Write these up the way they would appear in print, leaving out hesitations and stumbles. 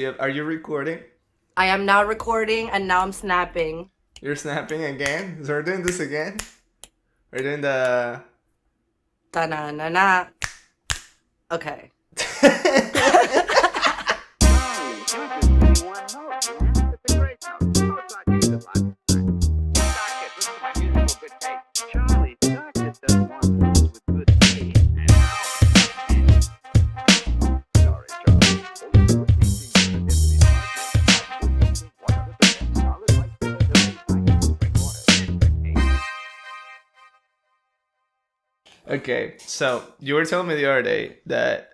Yep. Are you recording? I am now recording and now I'm snapping. You're snapping again? So we're doing this again? We're doing the. Ta-na-na-na. Okay. Charlie, you just sing one note, man. It's a great note. No, it's not used a lot. Socket, listen to my musical good taste. Charlie, Socket does one notes with good taste. And now, sorry, Charlie. Only good teaching can get to these markets. 100% solid white crystal spring water. Expectation. Okay, so you were telling me the other day that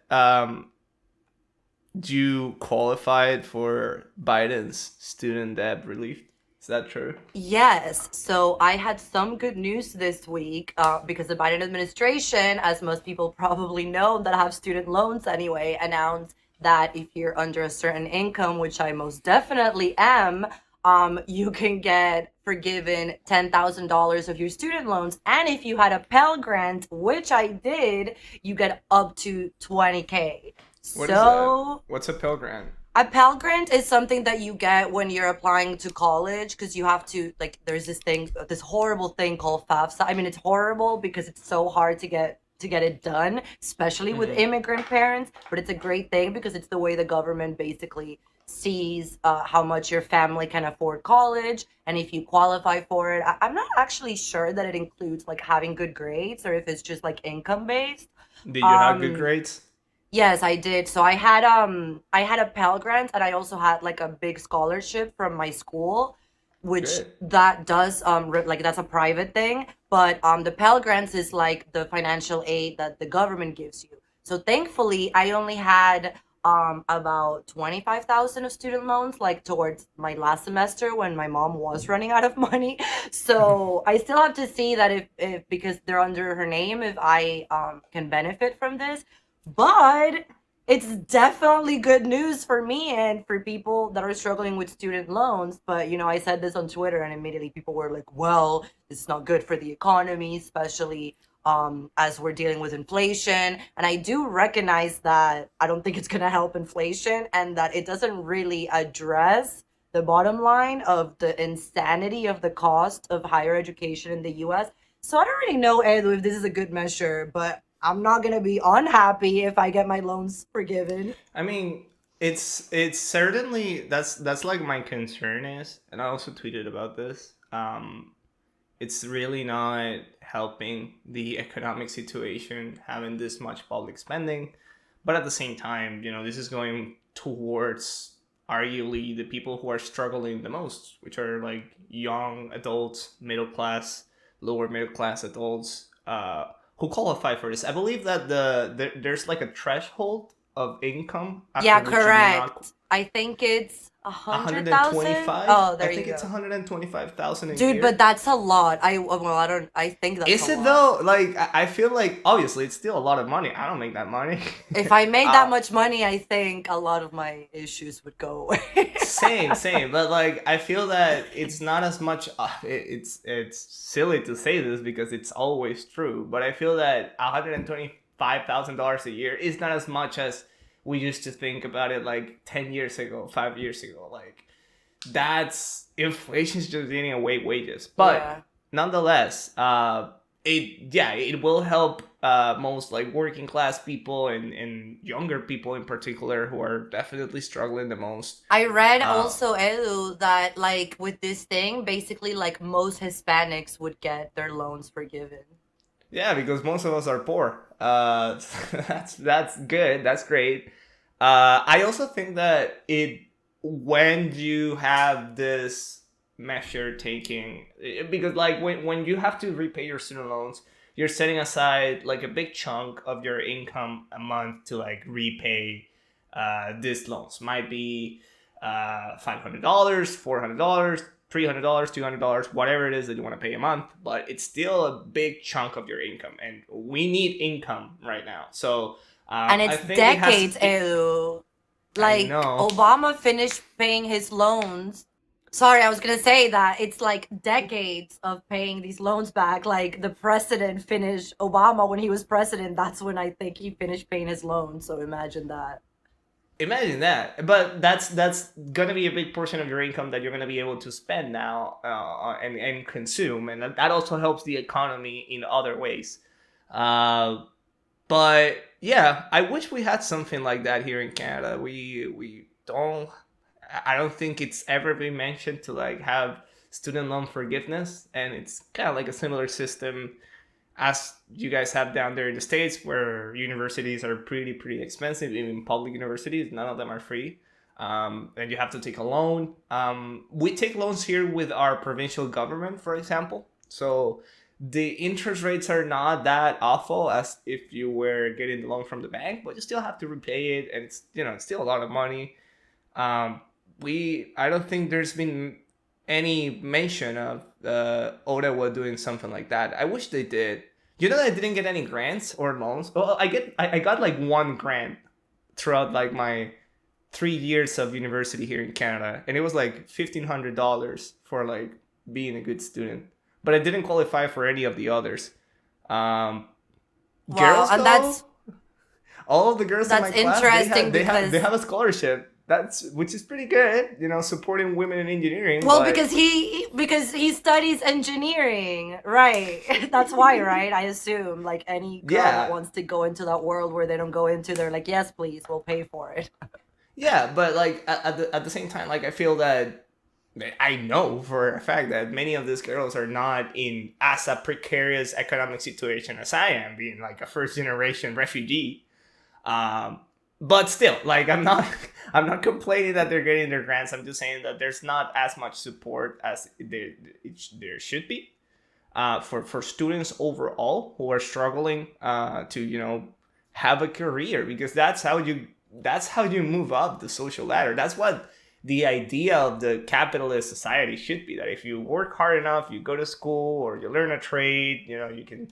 you qualified for Biden's student debt relief. Is that true? Yes, so I had some good news this week because the Biden administration, as most people probably know that have student loans anyway, announced that if you're under a certain income, which I most definitely am, you can get forgiven $10,000 of your student loans. And if you had a Pell Grant, which I did, you get up to 20K. What is that? So What's a Pell Grant? a Pell Grant is something that you get when you're applying to college because you have to like there's this thing this horrible thing called FAFSA. I mean it's horrible because it's so hard to get it done, especially with Mm-hmm. immigrant parents, but it's a great thing because it's the way the government basically sees how much your family can afford college and if you qualify for it. I'm not actually sure that it includes like having good grades or if it's just like income based. Did you have good Um grades? Yes, I did. So I had a Pell Grant and I also had like a big scholarship from my school, which Good. that does like that's a private thing, but the Pell Grants is like the financial aid that the government gives you. So thankfully, I only had about 25,000 of student loans like towards my last semester when my mom was running out of money. So I still have to see that if because they're under her name if I can benefit from this, but it's definitely good news for me and for people that are struggling with student loans. But, I said this on Twitter and immediately people were like, well, it's not good for the economy, especially as we're dealing with inflation. And I do recognize that I don't think it's going to help inflation and that it doesn't really address the bottom line of the insanity of the cost of higher education in the US. So I don't really know, Edu, if this is a good measure, but I'm not gonna be unhappy if I get my loans forgiven. I mean, it's certainly that's like my concern is, and I also tweeted about this. It's really not helping the economic situation having this much public spending, but at the same time, this is going towards arguably the people who are struggling the most, which are like young adults, middle class, lower middle class adults, who qualify for this. I believe that there's like a threshold of income after Yeah, which you do not. correct. I think it's a hundred thousand. 125. Oh, I there you think it's go. 125,000 a Dude, but year. that's a lot. Well, I don't. I think that's a Is it lot. though? Like, I feel like obviously it's still a lot of money. I don't make that money. If I made that uh, much money, I think a lot of my issues would go away. same. But like, I feel that it's not as much. It's silly to say this because it's always true. But I feel that $125,000 a year is not as much as we used to think about it like 10 years ago, 5 years ago. Like, that's inflation's just eating away wages. But Yeah. nonetheless, it will help most like working class people and younger people in particular who are definitely struggling the most. I read Uh, also, Edu, that like with this thing, basically like most Hispanics would get their loans forgiven. yeah, because most of us are poor. That's good. That's great. I also think that it when you have this measure taking because like when you have to repay your student loans, you're setting aside like a big chunk of your income a month to like repay these loans. Might be $500, $400, $300, $200, whatever it is that you want to pay a month, but it's still a big chunk of your income, and we need income right now. So And I it's think it has. decades, Edu. I Like know. Obama finished paying his loans. Sorry, I was gonna say that it's like decades of paying these loans back. Like the president finished Obama when he was president. That's when I think he finished paying his loans. So imagine that. Imagine that. But that's gonna be a big portion of your income that you're gonna be able to spend now, and consume, and that also helps the economy in other ways. Uh, but yeah, I wish we had something like that here in Canada. We don't. I don't think it's ever been mentioned to like have student loan forgiveness, and it's kind of like a similar system as you guys have down there in the States, where universities are pretty expensive. Even public universities, none of them are free. And you have to take a loan. We take loans here with our provincial government, for example. So the interest rates are not that awful as if you were getting the loan from the bank, but you still have to repay it, and it's, it's still a lot of money. I don't think there's been any mention of Ottawa doing something like that. I wish they did. You know that I didn't get any grants or loans. Well, I got like one grant throughout like my 3 years of university here in Canada, and it was like $1,500 for like being a good student. But I didn't qualify for any of the others. Um, Wow, Girls and though, all of the girls in my that's class, interesting they because have a scholarship. That's which is pretty good, supporting women in engineering. well, But because he studies engineering, right? That's why, right? I assume like any girl that yeah, wants to go into that world where they don't go into, they're like, yes, please, we'll pay for it. yeah, but like at the same time, like I feel that I know for a fact that many of these girls are not in as a precarious economic situation as I am, being like a first generation refugee. Um, but still, like I'm not complaining that they're getting their grants. I'm just saying that there's not as much support as there should be, for students overall who are struggling, to have a career, because that's how you move up the social ladder. That's what the idea of the capitalist society should be. That if you work hard enough, you go to school or you learn a trade, you can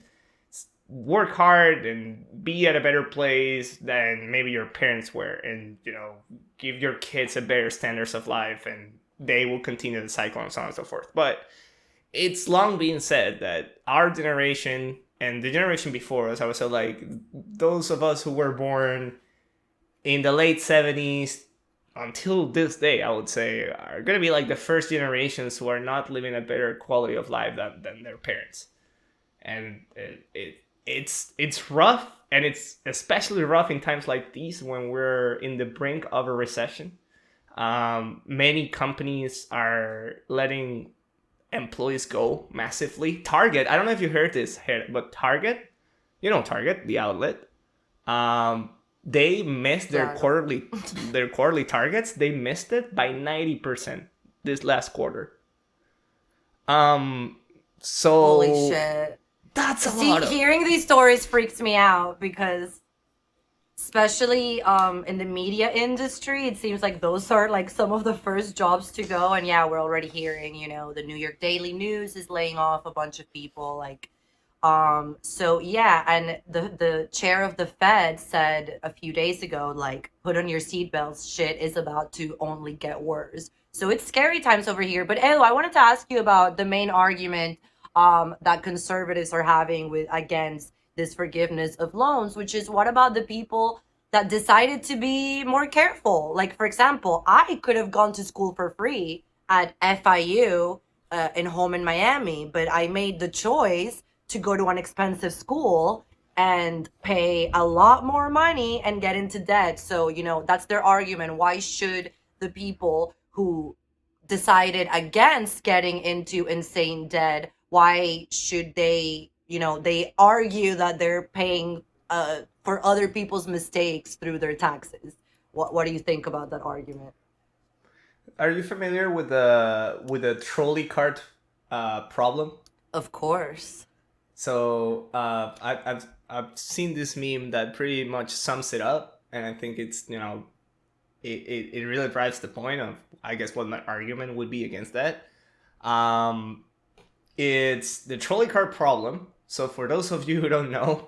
work hard and be at a better place than maybe your parents were, and give your kids a better standards of life, and they will continue the cycle and so on and so forth. But it's long been said that our generation and the generation before us, I would say, like those of us who were born in the late 70s until this day, I would say, are going to be like the first generations who are not living a better quality of life than their parents. And it's rough, and it's especially rough in times like these when we're in the brink of a recession. Many companies are letting employees go massively. Target, I don't know if you heard this here, but Target, Target, the outlet, they missed Yeah. their quarterly targets. They missed it by 90% this last quarter. Um, Holy so shit. that's a See, lot of. hearing these stories freaks me out because especially in the media industry, it seems like those are like some of the first jobs to go. And yeah, we're already hearing, the New York Daily News is laying off a bunch of people. Like, so yeah, and the chair of the Fed said a few days ago, like, put on your seatbelts, shit is about to only get worse. So it's scary times over here. But Elo, I wanted to ask you about the main argument that conservatives are having with against this forgiveness of loans, which is what about the people that decided to be more careful? Like, for example, I could have gone to school for free at FIU in home in Miami, but I made the choice to go to an expensive school and pay a lot more money and get into debt. So, that's their argument. Why should the people who decided against getting into insane debt, why should they argue that they're paying for other people's mistakes through their taxes? What do you think about that argument? Are you familiar with the trolley cart problem? Of course. So I've seen this meme that pretty much sums it up, and I think it's it really drives the point of, I guess, what my argument would be against that. Um, it's the trolley cart problem. So for those of you who don't know,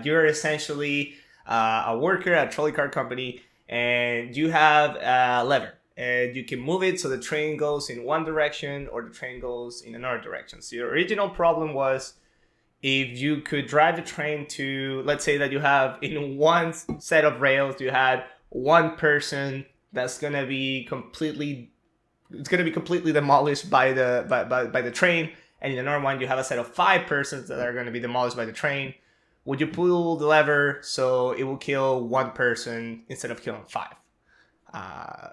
you're essentially a worker at a trolley cart company, and you have a lever, and you can move it so the train goes in one direction or the train goes in another direction. So your original problem was, if you could drive the train to, let's say that you have in one set of rails, you had one person that's gonna be completely demolished by the train, and in another one you have a set of 5 persons that are going to be demolished by the train. Would you pull the lever so it will kill one person instead of killing 5?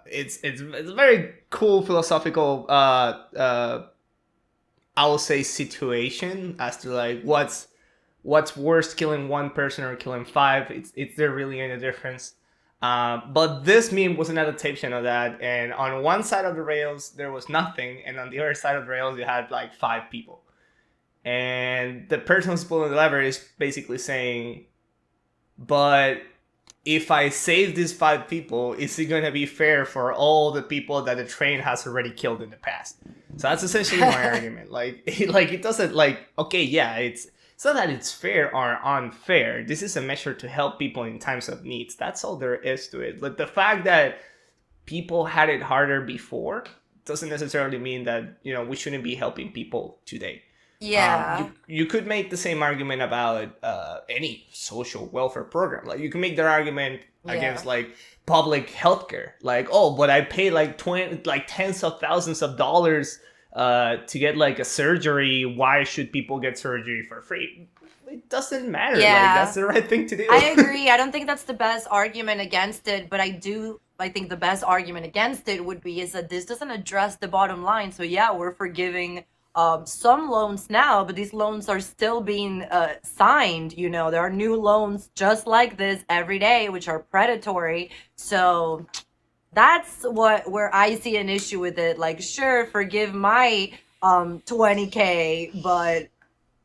It's a very cool philosophical I will say situation as to like what's worse, killing one person or killing 5. Is there really any difference? But this meme was an adaptation of that, and on one side of the rails there was nothing, and on the other side of the rails you had like 5 people, and the person who's pulling the lever is basically saying, but if I save these 5 people, is it going to be fair for all the people that the train has already killed in the past? So that's essentially my argument. Like it doesn't, like, okay, yeah, it's not that it's fair or unfair. This is a measure to help people in times of needs. That's all there is to it. Like, the fact that people had it harder before doesn't necessarily mean that, you know, we shouldn't be helping people today. Yeah. You could make the same argument about any social welfare program. Like, you can make that argument against like public healthcare. Like, oh, but I pay like tens of thousands of dollars to get like a surgery. Why should people get surgery for free? It doesn't matter. Like, that's the right thing to do. I agree. I don't think that's the best argument against it, but I think the best argument against it would be is that this doesn't address the bottom line. So yeah, we're forgiving some loans now, but these loans are still being signed. You know, there are new loans just like this every day, which are predatory. So that's where I see an issue with it. Like, sure, forgive my 20K, but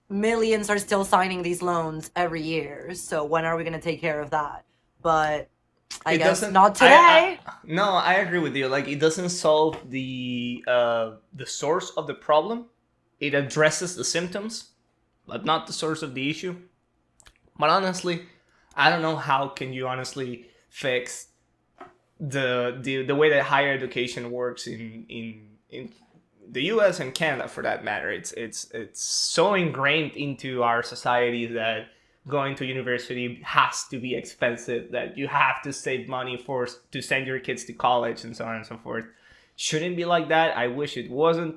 millions are still signing these loans every year. So when are we going to take care of that? But I guess not today. No, I agree with you. Like, it doesn't solve the source of the problem. It addresses the symptoms, but not the source of the issue. But honestly, I don't know how can you honestly fix the way that higher education works in the U.S. and Canada, for that matter. It's so ingrained into our society that going to university has to be expensive, that you have to save money to send your kids to college and so on and so forth. Shouldn't be like that. I wish it wasn't,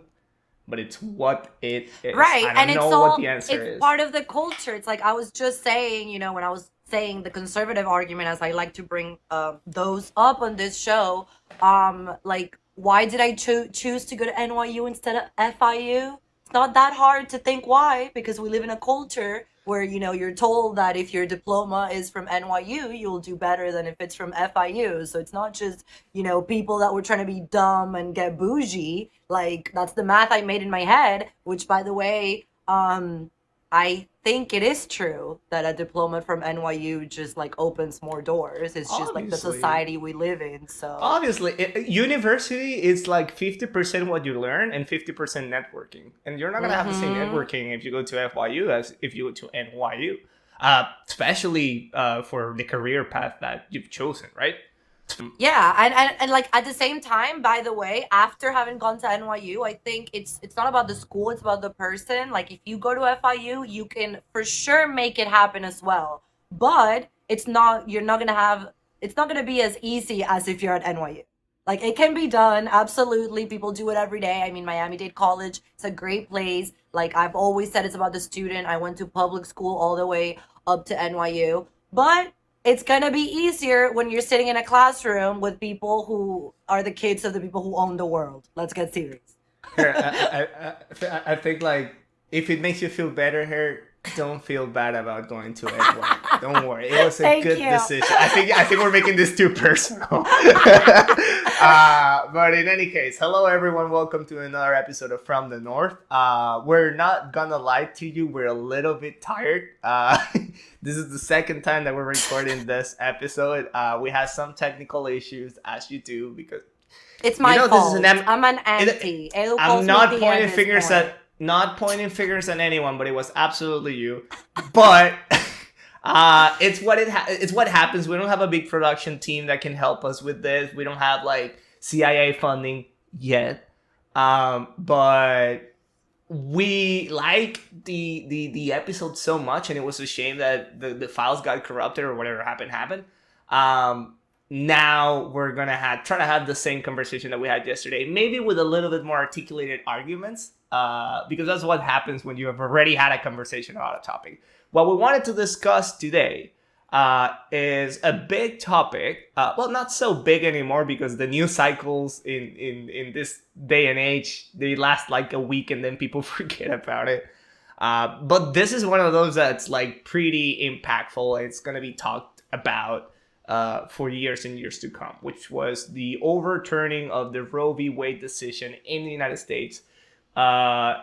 but it's what it is. Right, I don't know what the answer is. It's part of the culture. It's like I was just saying, you know, when I was saying the conservative argument, as I like to bring those up on this show, like, why did I choose to go to NYU instead of FIU? It's not that hard to think why, because we live in a culture where, you know, you're told that if your diploma is from NYU, you'll do better than if it's from FIU. So it's not just, you know, people that were trying to be dumb and get bougie. Like, that's the math I made in my head, which, by the way, I think it is true that a diploma from NYU just like opens more doors. It's just like the society we live in. So obviously, university is like 50% what you learn and 50% networking, and you're not gonna have the same networking if you go to FYU as if you go to NYU, especially for the career path that you've chosen, right? Yeah, and like at the same time, by the way, after having gone to NYU, I think it's not about the school, it's about the person. Like, if you go to FIU, you can for sure make it happen as well. But it's not gonna be as easy as if you're at NYU. Like, it can be done, absolutely. People do it every day. I mean, Miami-Dade College, it's a great place. Like, I've always said, it's about the student. I went to public school all the way up to NYU. But it's going to be easier when you're sitting in a classroom with people who are the kids of the people who own the world. Let's get serious. I think, like, if it makes you feel better here, don't feel bad about going to NYU. Don't worry. It was a good decision. I think we're making this too personal. But in any case, hello everyone. Welcome to another episode of From the North. We're not gonna lie to you. We're a little bit tired. This is the second time that we're recording this episode. We had some technical issues, as you do, because it's my fault. I'm an auntie. I'm not pointing fingers at anyone, but it was absolutely you. But it's what happens. We don't have a big production team that can help us with this. We don't have like CIA funding yet. But we like the episode so much, and it was a shame that the files got corrupted or whatever happened. now we're gonna try to have the same conversation that we had yesterday, maybe with a little bit more articulated arguments, because that's what happens when you have already had a conversation about a topic. What we wanted to discuss today is a big topic. Well, not so big anymore because the news cycles in this day and age, they last like a week and then people forget about it. But this is one of those that's like pretty impactful. It's gonna be talked about for years and years to come, which was the overturning of the Roe v. Wade decision in the United States.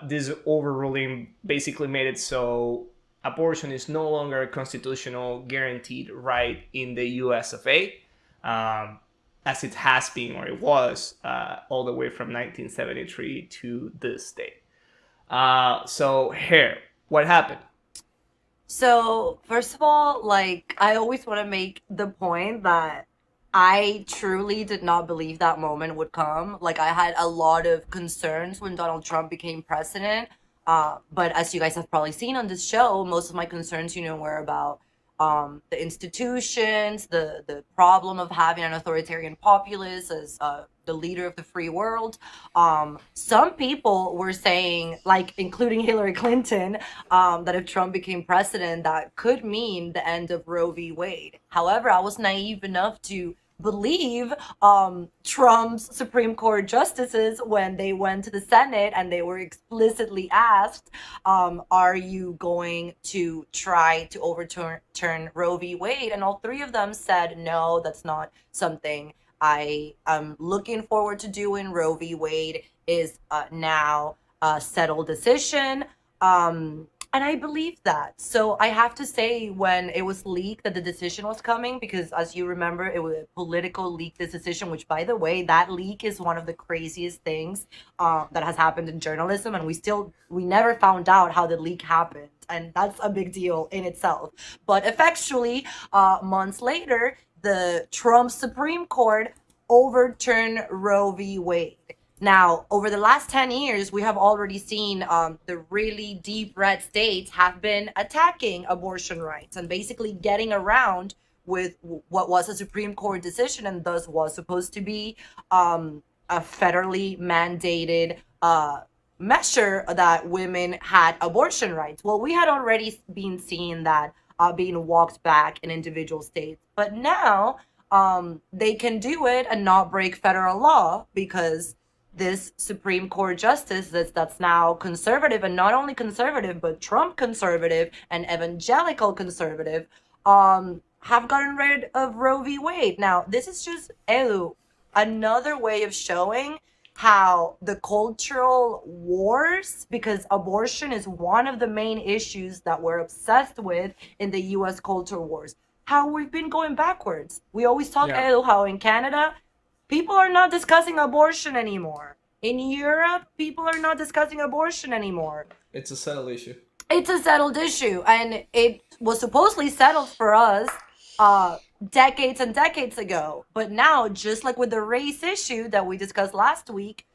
This overruling basically made it so abortion is no longer a constitutional guaranteed right in the US of A, as it has been, or it was, all the way from 1973 to this day. So here, what happened? So, first of all, like, I always want to make the point that I truly did not believe that moment would come. Like, I had a lot of concerns when Donald Trump became president. But as you guys have probably seen on this show, most of my concerns, were about the institutions, the problem of having an authoritarian populace as the leader of the free world. Some people were saying, like, including Hillary Clinton, that if Trump became president, that could mean the end of Roe v. Wade. However, I was naive enough to believe Trump's Supreme Court justices when they went to the Senate and they were explicitly asked, are you going to try to overturn Roe v. Wade? And all three of them said, no, that's not something I am looking forward to doing. Roe v. Wade is now a settled decision. And I believe that. So I have to say, when it was leaked that the decision was coming, because as you remember, it was a political leak, this decision, which, by the way, that leak is one of the craziest things that has happened in journalism. And we never found out how the leak happened. And that's a big deal in itself. But effectually, months later, the Trump Supreme Court overturned Roe v. Wade. Now, over the last 10 years, we have already seen the really deep red states have been attacking abortion rights and basically getting around with what was a Supreme Court decision and thus was supposed to be a federally mandated measure that women had abortion rights. Well, we had already been seeing that being walked back in individual states. But now they can do it and not break federal law because this Supreme Court justice that's now conservative, and not only conservative, but Trump conservative and evangelical conservative, have gotten rid of Roe v. Wade. Now, this is just, another way of showing how the cultural wars, because abortion is one of the main issues that we're obsessed with in the U.S. culture wars, how we've been going backwards. We always talk, how in Canada, people are not discussing abortion anymore. In Europe, people are not discussing abortion anymore. It's a settled issue. It's a settled issue. And it was supposedly settled for us decades and decades ago. But now, just like with the race issue that we discussed last week,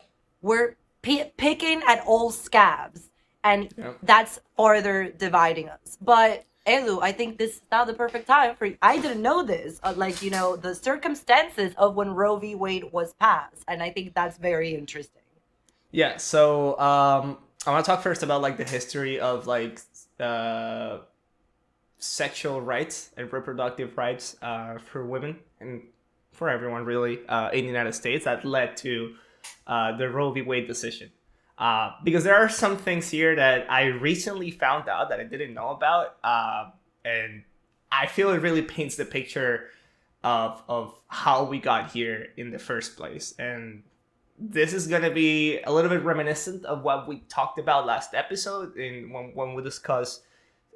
we're picking at old scabs. And that's farther dividing us. But Elu, I think this is now the perfect time for you. I didn't know this, the circumstances of when Roe v. Wade was passed. And I think that's very interesting. Yeah, so I want to talk first about like the history of like sexual rights and reproductive rights for women and for everyone really in the United States that led to the Roe v. Wade decision. Because there are some things here that I recently found out that I didn't know about, and I feel it really paints the picture of how we got here in the first place. And this is going to be a little bit reminiscent of what we talked about last episode when we discussed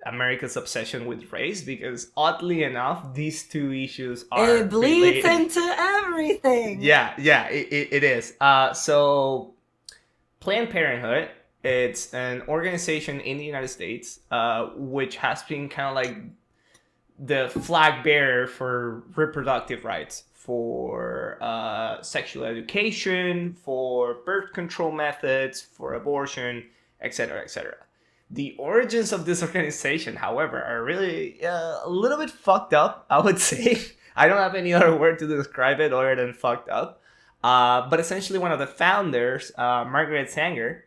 America's obsession with race, because oddly enough, these two issues are It bleeds related. into everything. Yeah, it is. So Planned Parenthood, it's an organization in the United States which has been kind of like the flag bearer for reproductive rights, for sexual education, for birth control methods, for abortion, etc., etc. The origins of this organization, however, are really a little bit fucked up, I would say. I don't have any other word to describe it other than fucked up. But essentially, one of the founders, Margaret Sanger,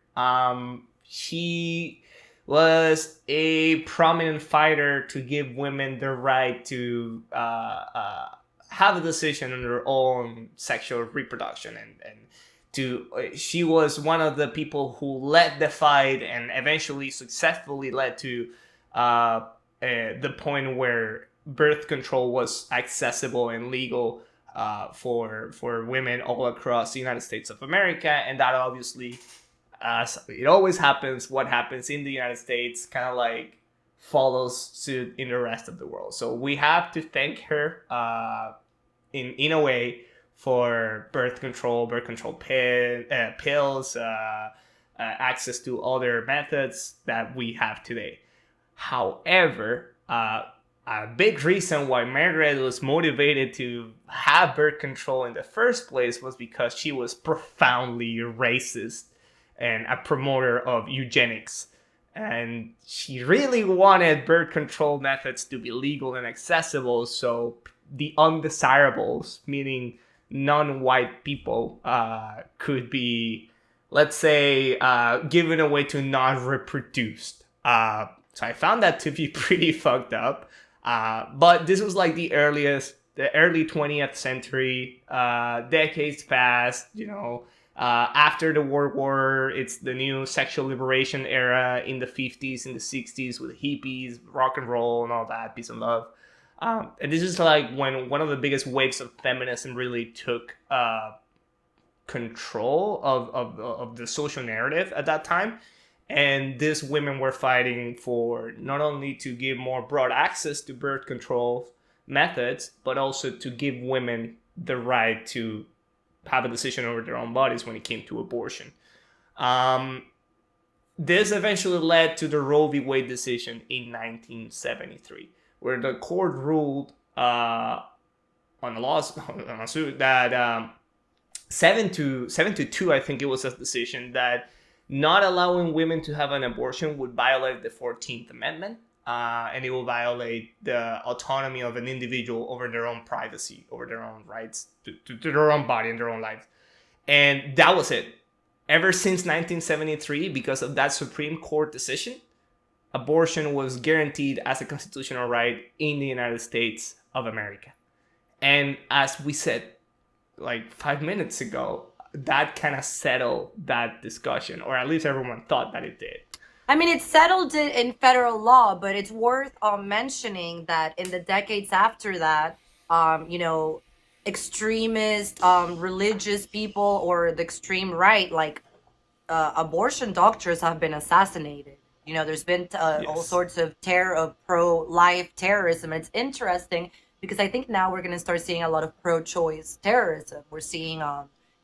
she was a prominent fighter to give women the right to have a decision on their own sexual reproduction, and she was one of the people who led the fight and eventually successfully led to the point where birth control was accessible and legal for women all across the United States of America. And that obviously, as it always happens, what happens in the United States kind of like follows suit in the rest of the world. So we have to thank her in a way for birth control pills, access to other methods that we have today. However, a big reason why Margaret was motivated to have birth control in the first place was because she was profoundly racist and a promoter of eugenics. And she really wanted birth control methods to be legal and accessible, so the undesirables, meaning non-white people, could be, let's say, given away to non-reproduced. So I found that to be pretty fucked up. But this was like the early 20th century, decades passed, after the World War. It's the new sexual liberation era in the 50s and the 60s with hippies, rock and roll, and all that, peace and love. And this is like when one of the biggest waves of feminism really took control of the social narrative at that time. And these women were fighting for not only to give more broad access to birth control methods, but also to give women the right to have a decision over their own bodies when it came to abortion. This eventually led to the Roe V Wade decision in 1973, where the court ruled on a suit that 7-2, I think it was a decision, that not allowing women to have an abortion would violate the 14th Amendment, and it will violate the autonomy of an individual over their own privacy, over their own rights to their own body and their own lives. And that was it. Ever since 1973, because of that Supreme Court decision, abortion was guaranteed as a constitutional right in the United States of America. And as we said like 5 minutes ago, that kind of settled that discussion, or at least everyone thought that it did. I mean, it settled it in federal law, but it's worth mentioning that in the decades after that, extremist religious people or the extreme right, like abortion doctors have been assassinated. There's been all sorts of pro-life terrorism. It's interesting because I think now we're going to start seeing a lot of pro-choice terrorism. We're seeing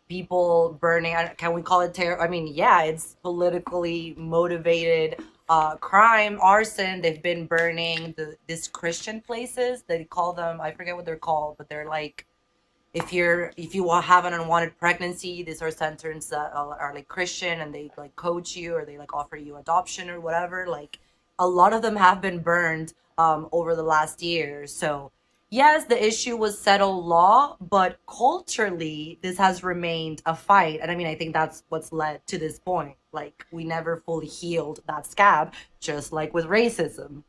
people burning, can we call it terror? I mean, yeah, it's politically motivated crime, arson. They've been burning these Christian places. They call them, I forget what they're called, but they're like, if you have an unwanted pregnancy, these are centers that are like Christian, and they like coach you, or they like offer you adoption or whatever. Like a lot of them have been burned over the last year. So yes, the issue was settled law, but culturally, this has remained a fight. And I mean, I think that's what's led to this point. Like, we never fully healed that scab, just like with racism.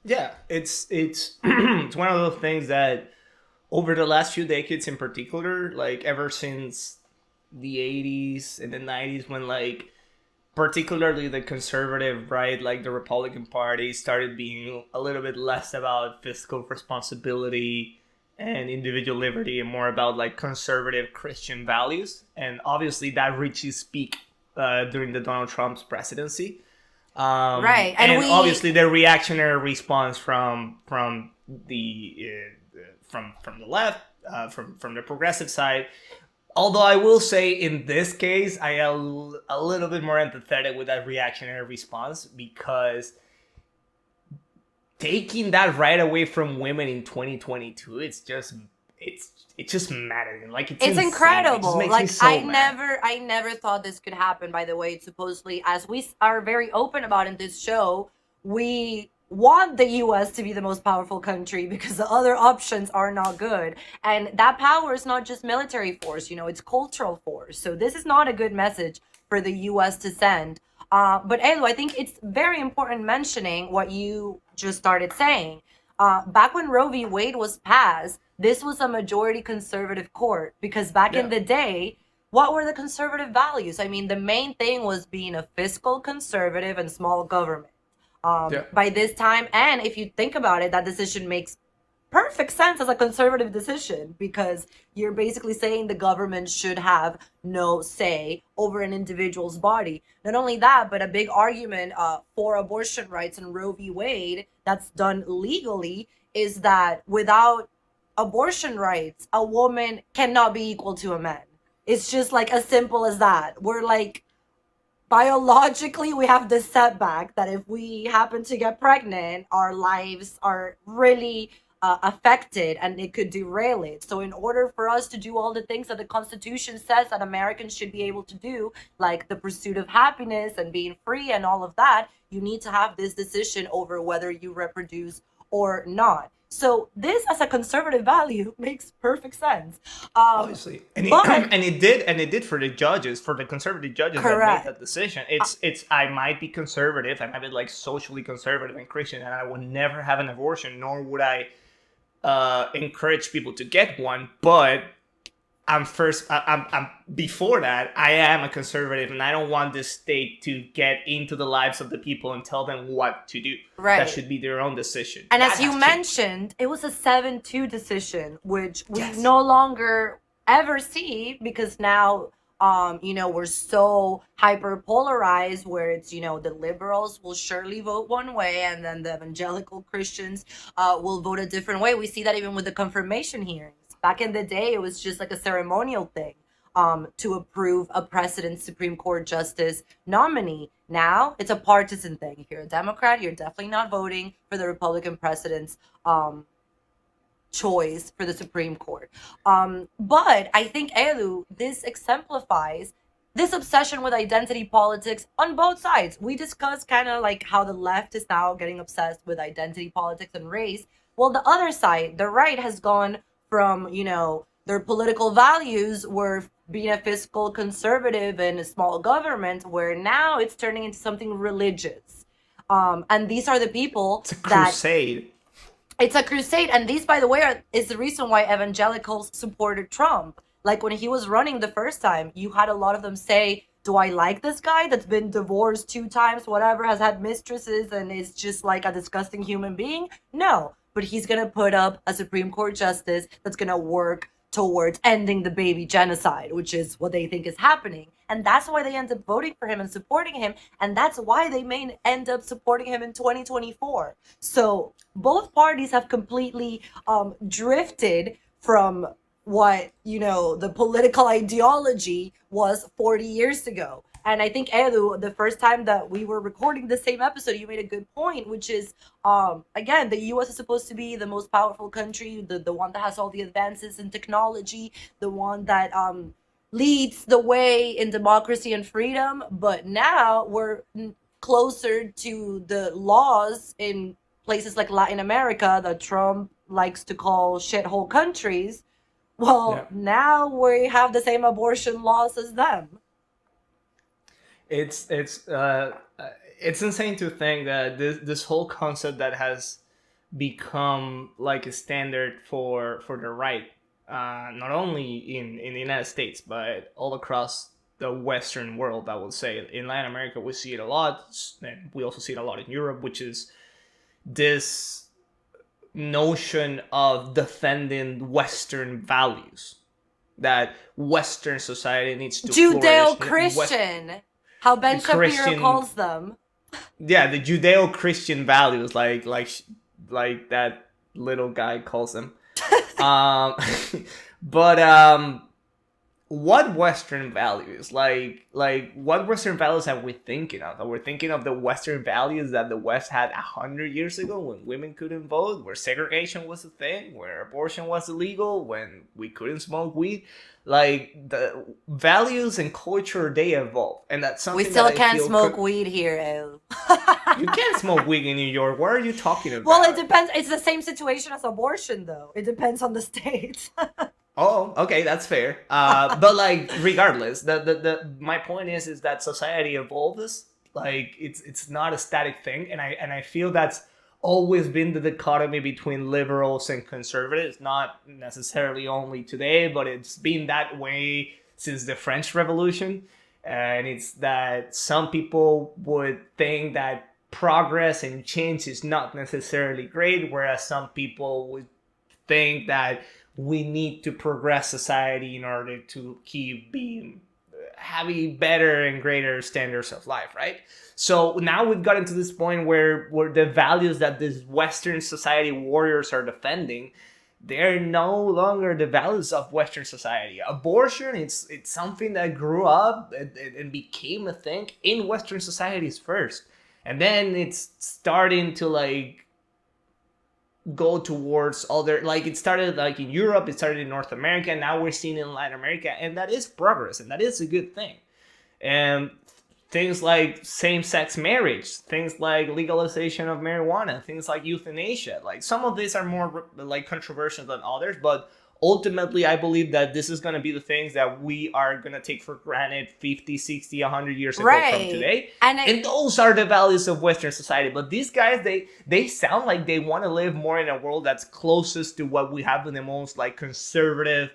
Yeah, it's it's one of those things that over the last few decades in particular, like ever since the 80s and the 90s, when like particularly the conservative right, like the Republican Party, started being a little bit less about fiscal responsibility and individual liberty and more about like conservative Christian values. And obviously that reached its peak during the Donald Trump's presidency. Right. And obviously the reactionary response from the left, from the progressive side. Although I will say in this case, I am a little bit more empathetic with that reactionary response, because taking that right away from women in 2022, it's just maddening. Like it's incredible. It like so I never thought this could happen. By the way, supposedly, as we are very open about in this show, we want the US to be the most powerful country because the other options are not good. And that power is not just military force, it's cultural force. So this is not a good message for the US to send. But Elu, I think it's very important mentioning what you just started saying. Back when Roe v. Wade was passed, this was a majority conservative court because back in Yeah. the day, what were the conservative values? I mean, the main thing was being a fiscal conservative and small government. Yeah. By this time, and if you think about it, that decision makes perfect sense as a conservative decision because you're basically saying the government should have no say over an individual's body. Not only that, but a big argument for abortion rights in Roe v. Wade that's done legally is that without abortion rights, a woman cannot be equal to a man. It's just like as simple as that. We're like, biologically we have this setback that if we happen to get pregnant, our lives are really affected and it could derail it. So in order for us to do all the things that the Constitution says that Americans should be able to do, like the pursuit of happiness and being free and all of that, you need to have this decision over whether you reproduce or not. So this, as a conservative value, makes perfect sense. Obviously, and But it did for the judges, for the conservative judges that correct. made that decision. It's I might be conservative, I might be like socially conservative and Christian, and I would never have an abortion, nor would I encourage people to get one. But I'm before that, I am a conservative, and I don't want this state to get into the lives of the people and tell them what to do. Right. That should be their own decision. And That as you has changed. mentioned, it was a 7-2 decision, which we Yes. no longer ever see because now, we're so hyper polarized where it's, the liberals will surely vote one way and then the evangelical Christians will vote a different way. We see that even with the confirmation hearings. Back in the day, it was just like a ceremonial thing to approve a precedent Supreme Court justice nominee. Now it's a partisan thing. If you're a Democrat, you're definitely not voting for the Republican president's choice for the Supreme Court. But I think, Elu, this exemplifies this obsession with identity politics on both sides. We discussed kind of like how the left is now getting obsessed with identity politics and race. Well, the other side, the right, has gone from, their political values were being a fiscal conservative and a small government, where now it's turning into something religious. And these are the people It's a that crusade. it's a crusade. And these, by the way, is the reason why evangelicals supported Trump. Like when he was running the first time, you had a lot of them say, do I like this guy that's been divorced 2 times, whatever, has had mistresses and is just like a disgusting human being? No, but he's going to put up a Supreme Court justice that's going to work towards ending the baby genocide, which is what they think is happening. And that's why they end up voting for him and supporting him. And that's why they may end up supporting him in 2024. So both parties have completely drifted from what, the political ideology was 40 years ago. And I think, Edu, the first time that we were recording the same episode, you made a good point, which is, again, the U.S. is supposed to be the most powerful country, the one that has all the advances in technology, the one that leads the way in democracy and freedom. But now we're closer to the laws in places like Latin America that Trump likes to call shithole countries. Well, Yeah. now we have the same abortion laws as them. It's insane to think that this whole concept that has become like a standard for the right, not only in the United States but all across the Western world. I would say in Latin America we see it a lot, and we also see it a lot in Europe, which is this notion of defending Western values, that Western society needs to flourish. Judeo-Christian, how Ben Shapiro Christian- calls them. Yeah, the Judeo-Christian values, like that little guy calls them. um, but what Western values, like what Western values are we thinking of? Are we thinking of the Western values that the West had 100 years ago, when women couldn't vote, where segregation was a thing, where abortion was illegal, when we couldn't smoke weed? Like, the values and culture, they evolve, and that's We something still that I can't feel smoke weed here, ew. You can't smoke weed in New York. What are you talking about? Well, it depends. It's the same situation as abortion, though. It depends on the state. Oh, okay, that's fair. But like, regardless, the my point is that society evolves. Like, it's not a static thing, and I feel that's always been the dichotomy between liberals and conservatives. Not necessarily only today, but it's been that way since the French Revolution. And it's that some people would think that progress and change is not necessarily great, whereas some people would think that we need to progress society in order to keep being having better and greater standards of life, right? So now we've gotten to this point where the values that this Western society warriors are defending, they're no longer the values of Western society. Abortion, it's something that grew up and became a thing in Western societies first, and then it's starting to like go towards other, like, it started like in Europe, it started in North America, and now we're seeing it in Latin America, and that is progress, and that is a good thing. And things like same-sex marriage, things like legalization of marijuana, things like euthanasia, like, some of these are more like controversial than others, but ultimately I believe that this is going to be the things that we are going to take for granted 50, 60, 100 years ago from today. And those are the values of Western society. But these guys, they sound like they want to live more in a world that's closest to what we have in the most like conservative,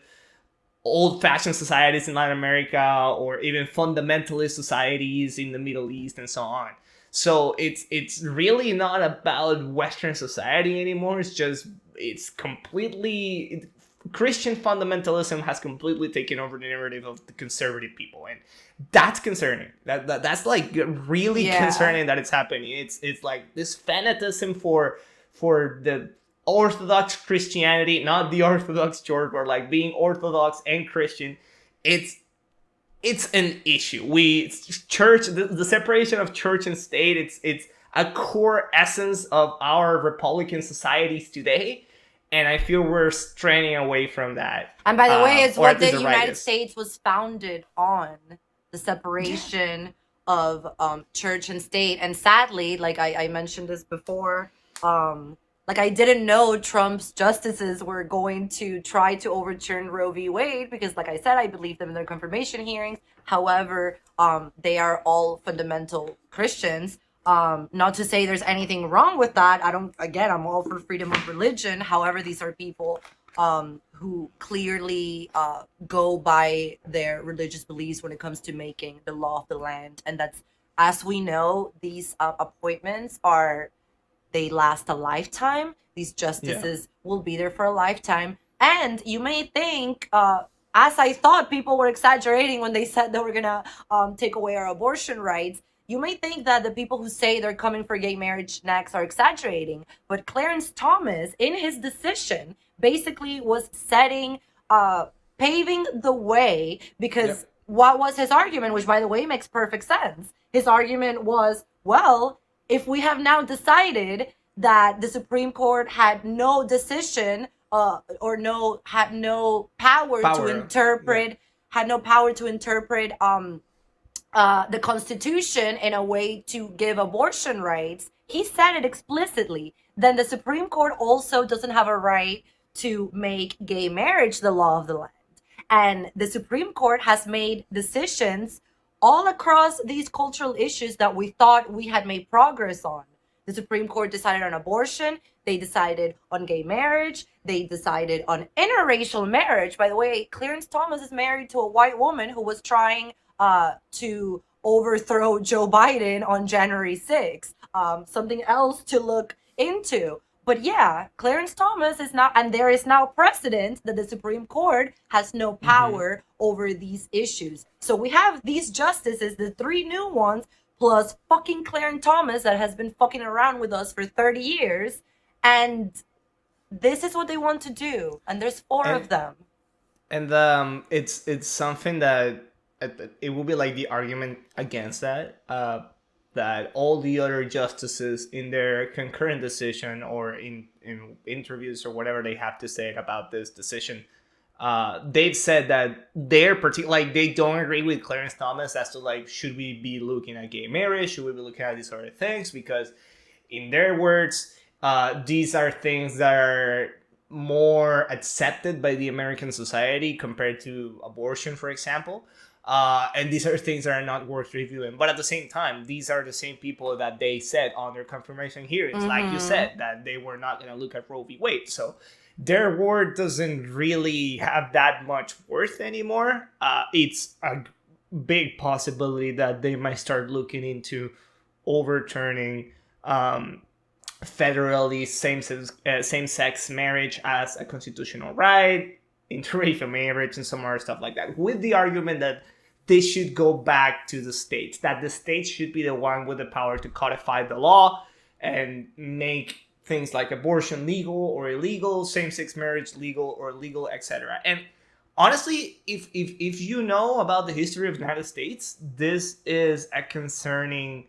old-fashioned societies in Latin America, or even fundamentalist societies in the Middle East and so on. So it's really not about Western society anymore. It's completely... Christian fundamentalism has completely taken over the narrative of the conservative people, and that's concerning. That's like really concerning that it's happening. It's like this fanaticism for the Orthodox Christianity, not the Orthodox Church, or like being Orthodox and Christian. It's an issue. The separation of church and state. It's a core essence of our Republican societies today. And I feel we're straying away from that. And by the way, it's what the United States was founded on, the separation of church and state. And sadly, like I mentioned this before, like I didn't know Trump's justices were going to try to overturn Roe V Wade, because like I said, I believe them in their confirmation hearings. However, they are all fundamental Christians. Not to say there's anything wrong with that. I'm all for freedom of religion. However, these are people who clearly go by their religious beliefs when it comes to making the law of the land. And that's, as we know, these appointments they last a lifetime. These justices will be there for a lifetime. And you may think, as I thought people were exaggerating when they said they were going to take away our abortion rights, you may think that the people who say they're coming for gay marriage next are exaggerating, but Clarence Thomas, in his decision, basically was paving the way, because what was his argument, which by the way makes perfect sense. His argument was, well, if we have now decided that the Supreme Court had no decision had no power to interpret the Constitution in a way to give abortion rights, he said it explicitly, then the Supreme Court also doesn't have a right to make gay marriage the law of the land. And the Supreme Court has made decisions all across these cultural issues that we thought we had made progress on. The Supreme Court decided on abortion, they decided on gay marriage, they decided on interracial marriage. By the way, Clarence Thomas is married to a white woman who was trying to overthrow Joe Biden on January 6th. Something else to look into. But yeah, Clarence Thomas is now, and there is now precedent that the Supreme Court has no power over these issues. So we have these justices, the 3 new ones, plus fucking Clarence Thomas that has been fucking around with us for 30 years. And this is what they want to do. And there's 4 of them. And it's something that it will be like the argument against that. That all the other justices in their concurrent decision or in interviews or whatever they have to say about this decision, they've said that like they don't agree with Clarence Thomas as to like should we be looking at gay marriage, should we be looking at these other things, because in their words, these are things that are more accepted by the American society compared to abortion, for example. And these are things that are not worth reviewing. But at the same time, these are the same people that they said on their confirmation hearings, like you said, that they were not going to look at Roe v. Wade. So their word doesn't really have that much worth anymore. It's a big possibility that they might start looking into overturning federally same-sex marriage as a constitutional right, interracial marriage, and some other stuff like that, with the argument that this should go back to the states, that the states should be the one with the power to codify the law and make things like abortion legal or illegal, same-sex marriage legal or illegal, etc. And honestly, if you know about the history of the United States, this is a concerning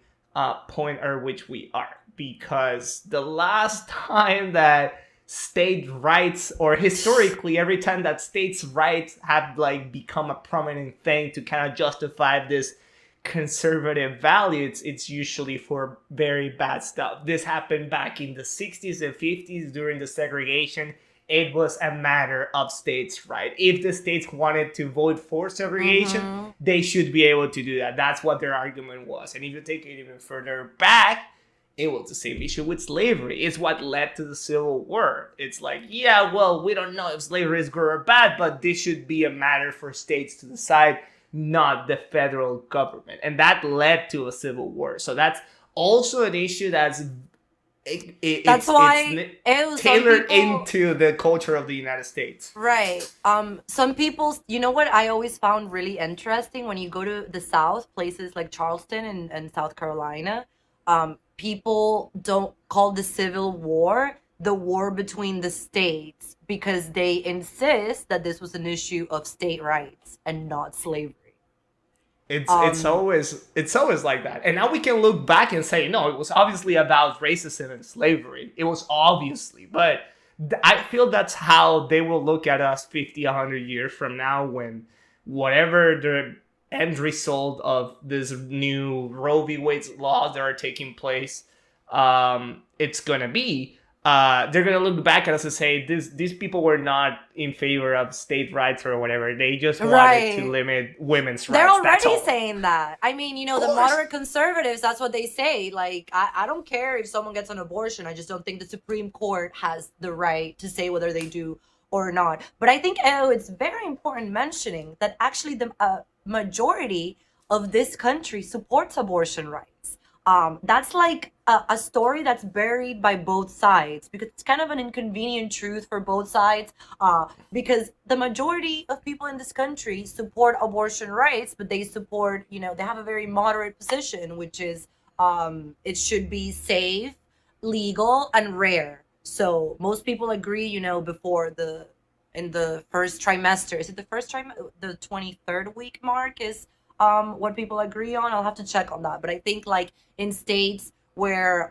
point at which we are, because the last time that state rights, or historically every time that states' rights have like become a prominent thing to kind of justify this conservative value, it's usually for very bad stuff. This happened back in the 60s and 50s during the segregation. It was a matter of states' right. If the states wanted to vote for segregation, they should be able to do that. That's what their argument was. And if you take it even further back, it was the same issue with slavery. It's what led to the Civil War. It's like, yeah, well, we don't know if slavery is good or bad, but this should be a matter for states to decide, not the federal government. And that led to a Civil War. So that's also an issue that's That's why it's tailored into the culture of the United States. Right. Some people, you know what I always found really interesting when you go to the South, places like Charleston and South Carolina, people don't call the Civil War the war between the states because they insist that this was an issue of state rights and not slavery. It's always like that. And now we can look back and say, no, it was obviously about racism and slavery. It was obviously, but I feel that's how they will look at us 50, 100 years from now, when whatever the end result of this new Roe v. Wade laws that are taking place, it's gonna be. They're gonna look back at us and say these people were not in favor of state rights or whatever. They just wanted to limit women's rights. They're already saying that. I mean, you know, the moderate conservatives, that's what they say. Like, I don't care if someone gets an abortion. I just don't think the Supreme Court has the right to say whether they do or not. But I think it's very important mentioning that actually the majority of this country supports abortion rights. That's like a story that's buried by both sides, because it's kind of an inconvenient truth for both sides, because the majority of people in this country support abortion rights, but they support, you know, they have a very moderate position, which is it should be safe, legal, and rare. So most people agree, you know, in the first trimester, is it the first trimester, the 23rd week mark is what people agree on. I'll have to check on that. But I think like in states where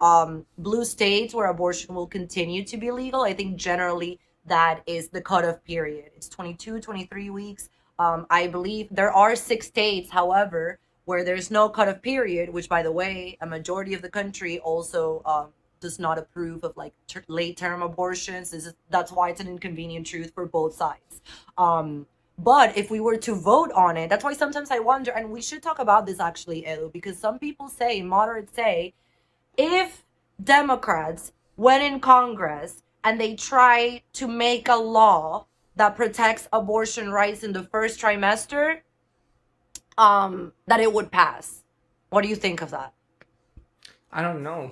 blue states where abortion will continue to be legal, I think generally that is the cutoff period. It's 22, 23 weeks. I believe there are 6 states, however, where there's no cutoff period, which, by the way, a majority of the country also does not approve of like late-term abortions. That's why it's an inconvenient truth for both sides. But if we were to vote on it, that's why sometimes I wonder, and we should talk about this actually, Edu, because some people say, moderates say, if Democrats went in Congress and they try to make a law that protects abortion rights in the first trimester, that it would pass. What do you think of that? I don't know.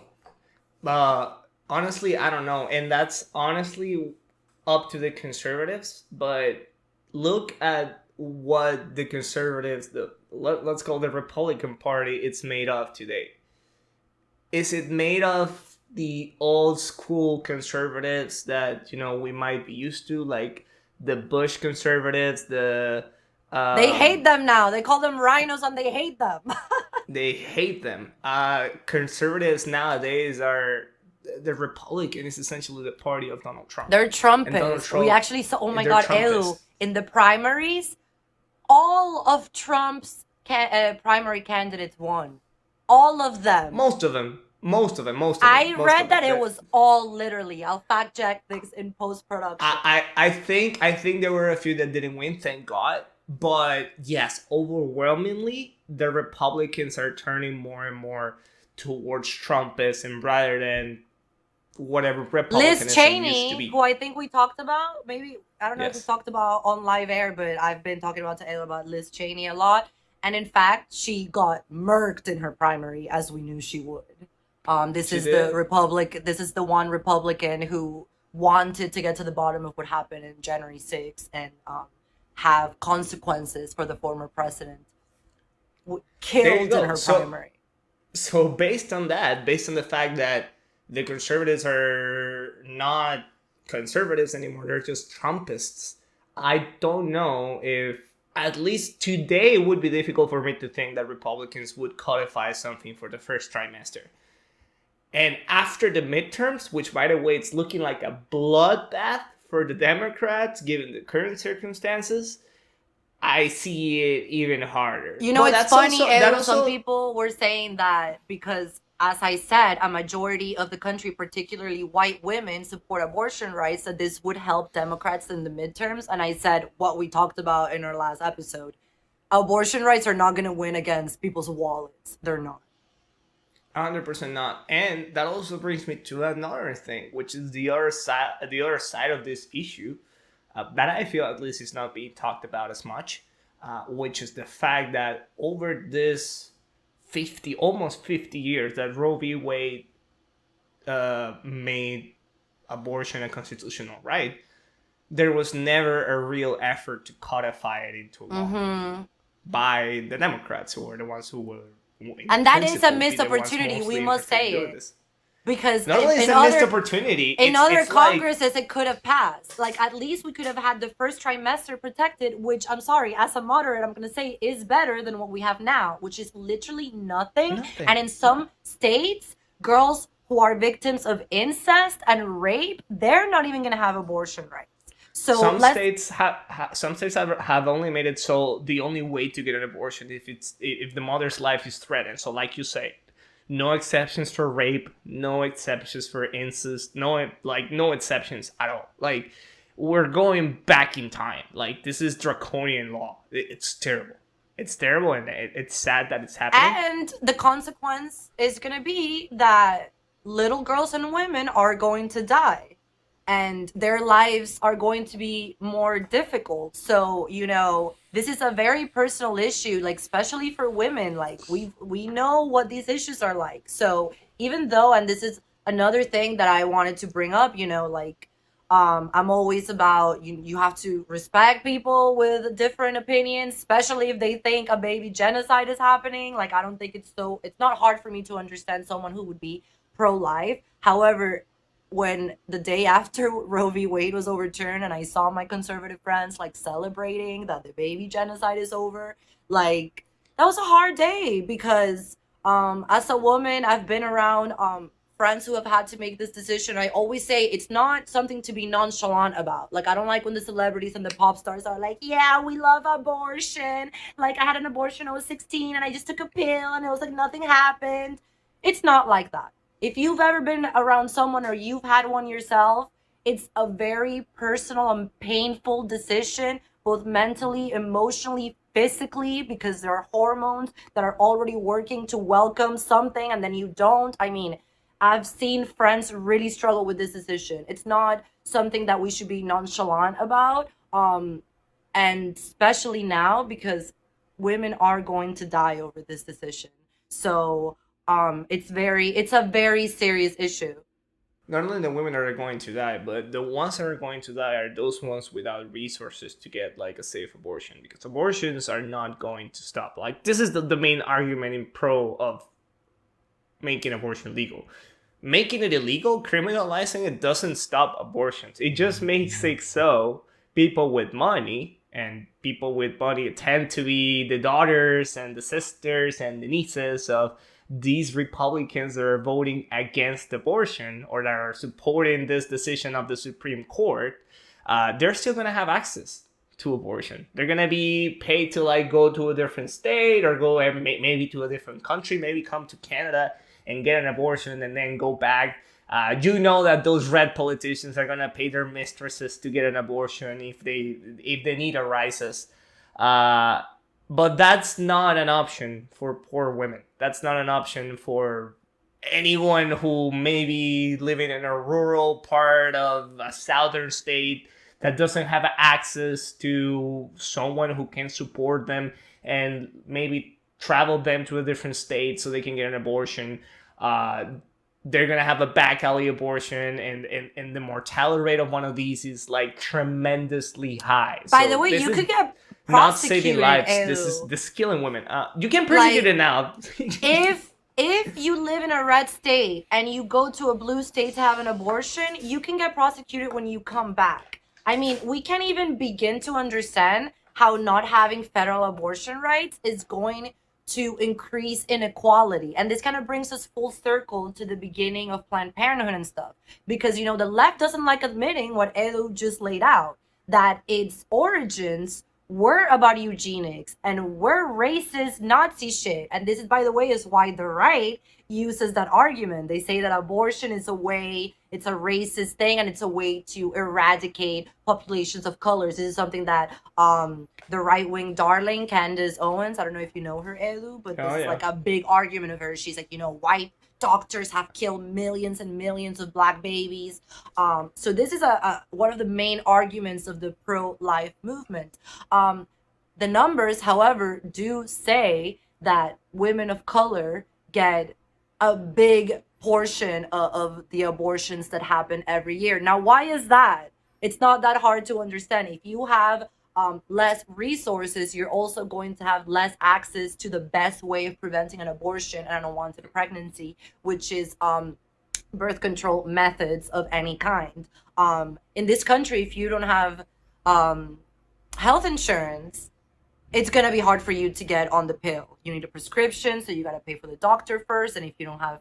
Honestly, I don't know. And that's honestly up to the conservatives, but look at what the conservatives, let's call the Republican Party, it's made of today. Is it made of the old school conservatives that, you know, we might be used to, like the Bush conservatives, the They hate them now. They call them rhinos and they hate them. they hate them. Conservatives nowadays are the Republican is essentially the party of Donald Trump. They're And Donald Trumpists. We Trump, actually saw, oh my they're God, Trumpists. in the primaries, all of Trump's primary candidates won. All of them. Most of them. I most read of that them. it was all literally. I'll fact check this in post production. I think there were a few that didn't win, thank God. But yes, overwhelmingly, the Republicans are turning more and more towards Trumpism rather than whatever Republicanism Liz used to Cheney, be. who I think we talked about, maybe, I don't know if we Yes. talked about on live air, but I've been talking about to Ayla about Liz Cheney a lot. And in fact, she got murked in her primary, as we knew she would. This She is did? This is the one Republican who wanted to get to the bottom of what happened in January 6th and have consequences for the former president. There you Killed go. in her So- primary. So based on that, based on the fact that the conservatives are not conservatives anymore, they're just Trumpists, I don't know if at least today it would be difficult for me to think that Republicans would codify something for the first trimester. And after the midterms, which by the way, it's looking like a bloodbath for the Democrats given the current circumstances, I see it even harder. You know, But it's that's funny, also- that some also- people were saying that because, as I said, a majority of the country, particularly white women, support abortion rights, that this would help Democrats in the midterms. And I said what we talked about in our last episode. Abortion rights are not going to win against people's wallets. They're not. 100% not. And that also brings me to another thing, which is the other side of this issue that I feel at least is not being talked about as much, which is the fact that over this almost 50 years that Roe v Wade made abortion a constitutional right, there was never a real effort to codify it into law by the Democrats, who are the ones who were. And that is a principle, missed be the ones opportunity. mostly We must interested in say doing it. this. Because Not only is in it a missed other, opportunity, in other it's like- Congresses, it could have passed. Like, at least we could have had the first trimester protected, which, I'm sorry, as a moderate, I'm going to say is better than what we have now, which is literally nothing. Nothing. And in some states, girls who are victims of incest and rape, they're not even going to have abortion rights. So some let's, states have only made it so the only way to get an abortion if the mother's life is threatened. So like you say, no exceptions for rape, no exceptions for incest, no exceptions at all. Like, we're going back in time. Like, this is draconian law. It's terrible. It's terrible, and it's sad that it's happening. and the consequence is going to be that little girls and women are going to die. And their lives are going to be more difficult. So, you know, this is a very personal issue, like, especially for women. Like, we know what these issues are like. So even though, and this is another thing that I wanted to bring up, you know, like, I'm always about, you have to respect people with different opinions, especially if they think a baby genocide is happening. Like, I don't think it's not hard for me to understand someone who would be pro-life. However, when the day after Roe v. Wade was overturned and I saw my conservative friends like celebrating that the baby genocide is over, like, that was a hard day because as a woman, I've been around friends who have had to make this decision. I always say it's not something to be nonchalant about. Like, I don't like when the celebrities and the pop stars are like, yeah, we love abortion. Like, I had an abortion when I was 16 and I just took a pill and it was like nothing happened. It's not like that. If you've ever been around someone or you've had one yourself, it's a very personal and painful decision, both mentally, emotionally, physically, because there are hormones that are already working to welcome something and then you don't. I mean, I've seen friends really struggle with this decision. It's not something that we should be nonchalant about, and especially now because women are going to die over this decision. So it's a very serious issue. Not only the women are going to die, but the ones that are going to die are those ones without resources to get like a safe abortion, because abortions are not going to stop. Like, this is the main argument in pro of making abortion legal. Making it illegal, criminalizing it, doesn't stop abortions. It just makes it so people with money, and people with money tend to be the daughters and the sisters and the nieces of these Republicans that are voting against abortion or that are supporting this decision of the Supreme Court, they're still going to have access to abortion. They're going to be paid to like go to a different state or go maybe to a different country, maybe come to Canada and get an abortion and then go back. You know that those red politicians are going to pay their mistresses to get an abortion if the need arises. But that's not an option for poor women. That's not an option for anyone who may be living in a rural part of a southern state that doesn't have access to someone who can support them and maybe travel them to a different state so they can get an abortion. They're going to have a back alley abortion, and the mortality rate of one of these is like tremendously high. By So the way, this you is could get not saving prosecuted. lives. This is killing women. You can prosecute Like, it now. if you live in a red state and you go to a blue state to have an abortion, you can get prosecuted when you come back. I mean, we can't even begin to understand how not having federal abortion rights is going to increase inequality. And this kind of brings us full circle to the beginning of Planned Parenthood and stuff. Because, you know, the left doesn't like admitting what Edu just laid out, that its origins were about eugenics and were racist Nazi shit. And this is, by the way, is why the right uses that argument. They say that abortion is a way, it's a racist thing, and it's a way to eradicate populations of colors. This is something that the right-wing darling Candace Owens, I don't know if you know her, Edu, but this is like a big argument of hers. She's like, you know, white doctors have killed millions and millions of black babies. So this is one of the main arguments of the pro-life movement. The numbers, however, do say that women of color get a big portion of the abortions that happen every year. Now, why is that? It's not that hard to understand. If you have less resources, you're also going to have less access to the best way of preventing an abortion and an unwanted pregnancy, which is birth control methods of any kind. In this country, if you don't have health insurance, it's going to be hard for you to get on the pill. You need a prescription, so you got to pay for the doctor first. And if you don't have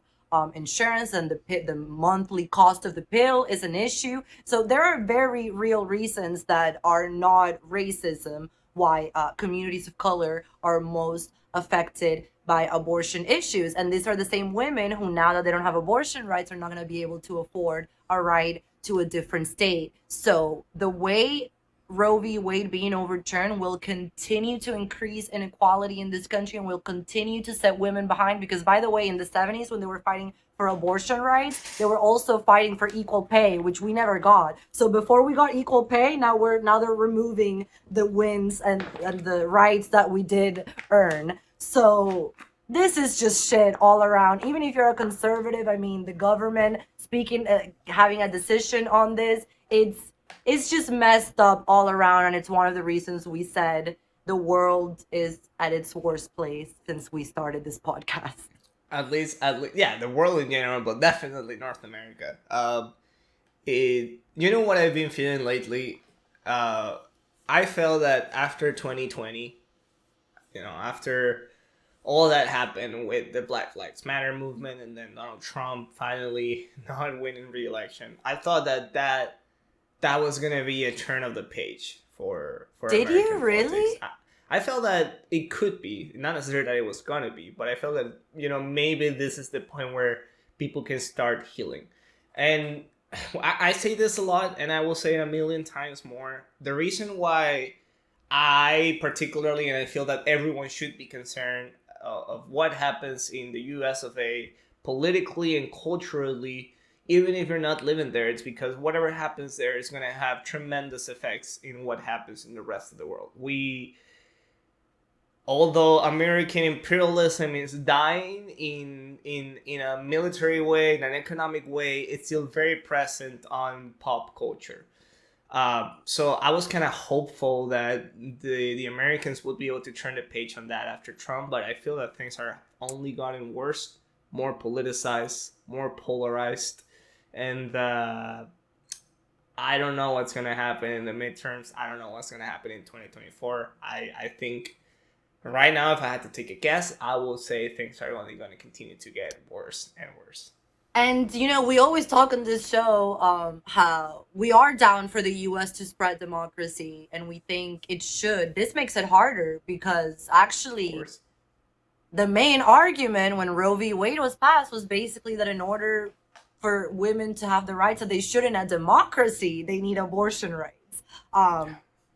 insurance, and the monthly cost of the pill is an issue. So there are very real reasons that are not racism why communities of color are most affected by abortion issues. And these are the same women who, now that they don't have abortion rights, are not going to be able to afford a right to a different state. So the way Roe v Wade being overturned will continue to increase inequality in this country and will continue to set women behind. Because, by the way, in the 70s, when they were fighting for abortion rights, they were also fighting for equal pay, which we never got. So before we got equal pay, now they're removing the wins and the rights that we did earn. So this is just shit all around. Even if you're a conservative, I mean, the government having a decision on this, it's just messed up all around, and it's one of the reasons we said the world is at its worst place since we started this podcast. At least, yeah, the world in general, but definitely North America. You know what I've been feeling lately? I felt that after 2020, you know, after all that happened with the Black Lives Matter movement and then Donald Trump finally not winning re-election, I thought that was gonna be a turn of the page for Did American you really? politics. I felt that it could be, not necessarily that it was gonna be, but I felt that, you know, maybe this is the point where people can start healing. And I say this a lot, and I will say it a million times more. The reason why I particularly, and I feel that everyone should be concerned of what happens in the US of A politically and culturally, even if you're not living there, it's because whatever happens there is going to have tremendous effects in what happens in the rest of the world. Although American imperialism is dying in a military way, in an economic way, it's still very present on pop culture. So I was kind of hopeful that the Americans would be able to turn the page on that after Trump, but I feel that things are only gotten worse, more politicized, more polarized. And I don't know what's going to happen in the midterms. I don't know what's going to happen in 2024. I think right now, if I had to take a guess, I will say things are only going to continue to get worse and worse. And we always talk on this show how we are down for the US to spread democracy, and we think it should. This makes it harder because Of actually course. the main argument when Roe v. Wade was passed was basically that in order for women to have the rights that they should in a democracy, they need abortion rights.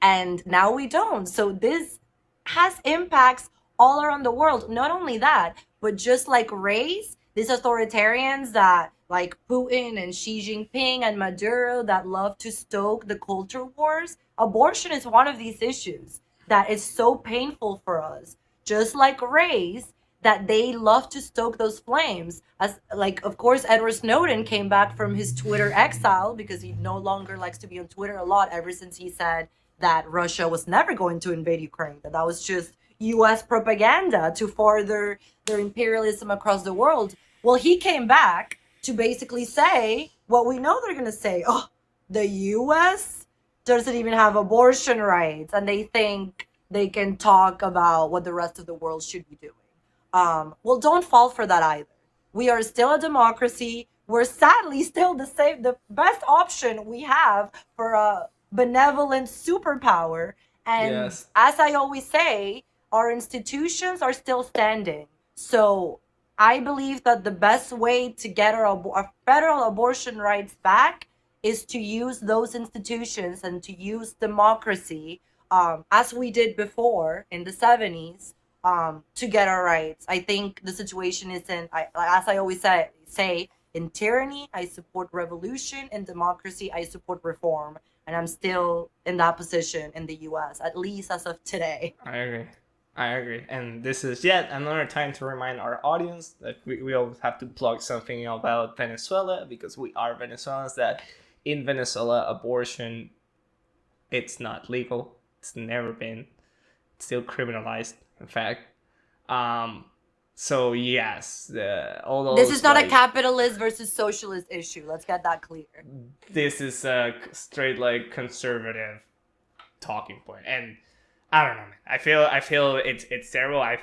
And now we don't. So this has impacts all around the world. Not only that, but just like race, these authoritarians that like Putin and Xi Jinping and Maduro that love to stoke the culture wars, abortion is one of these issues that is so painful for us. Just like race, that they love to stoke those flames. As like, of course, Edward Snowden came back from his Twitter exile because he no longer likes to be on Twitter a lot ever since he said that Russia was never going to invade Ukraine, that was just US propaganda to further their imperialism across the world. Well, he came back to basically say what we know they're going to say. Oh, the US doesn't even have abortion rights, and they think they can talk about what the rest of the world should be doing. Well, don't fall for that either. We are still a democracy. We're sadly still the best option we have for a benevolent superpower. And Yes. as I always say, our institutions are still standing. So I believe that the best way to get our federal abortion rights back is to use those institutions and to use democracy, as we did before in the 70s, to get our rights. I think the situation is as I always say, in tyranny, I support revolution. In democracy, I support reform. And I'm still in that position in the US, at least as of today. I agree. I agree. And this is yet another time to remind our audience that we always have to plug something about Venezuela, because we are Venezuelans, that in Venezuela, abortion, it's not legal. It's never been. It's still criminalized, in fact. So yes, all those, This is not a like, capitalist versus socialist issue. Let's get that clear. this is a straight like conservative talking point, and I don't know, man. I feel it's terrible.